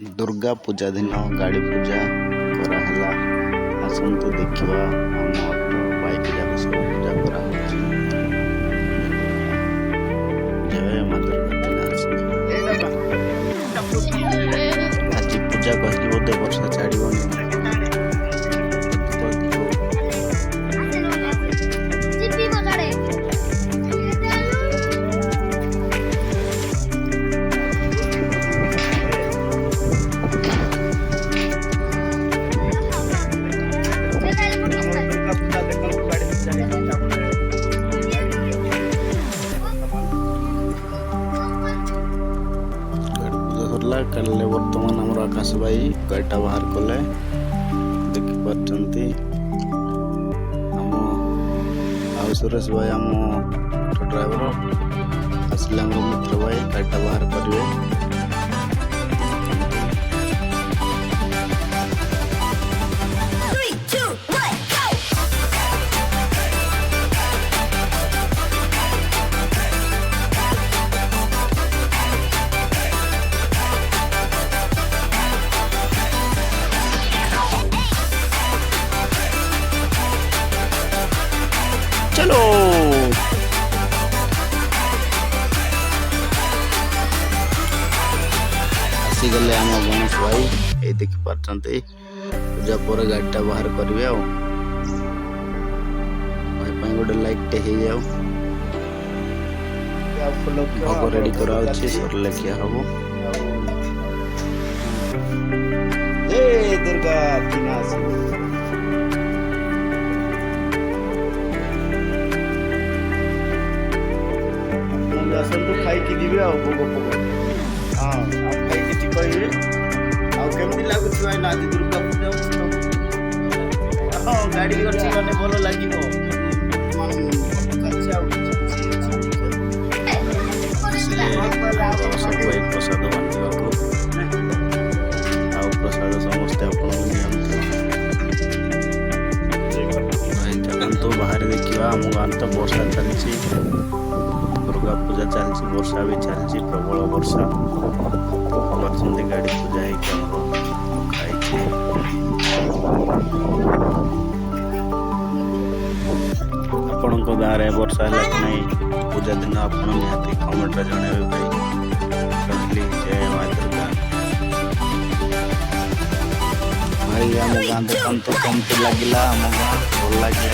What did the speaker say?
दुर्गा पूजा दिन गाड़ी पूजा कराला। आसतु देखा आम ऑटो बाइक जाक सब पूजा करा जय माँ दुर्गा। आज पूजा कहली बोधे वर्षा छाड़बनी। कल बर्तमान आम आकाश भाई गाड़ीटा बाहर कले देखिपार आम सुरेश भाई आम ऑटो ड्राइवर आसले आम मित्र भाई गाड़ीटा बाहर करेंगे। चलो आसीगले आम गणेश भाई ये देखिपार पूजा पर गाड़ीटा बाहर करेंगे। भाई गोटे लाइट टे हो जाओ भोग रेडी करा सरले क्या हम दुर्गा आसतु खाई दिवे भोग भोग हाँ आप खाई कहे आमती लगुच भाई ना आज दुर्गा पूजा हाँ गाड़ी मैंने भल लगे प्रसाद बांटा प्रसाद समस्ते तो बाहर देखा आम गाँव तो वर्षा चलती दुर्गा पूजा चलती वर्षा भी चलती प्रबल वर्षा गाड़ी पूजा आपण गाँव में वर्षा है कि नहीं पूजा दिन आप निहाती कमेंट जनइबे भाई जय माँ दुर्गा। भाई आम गाँव देखते कमती लगे आम गाँव भल लगे।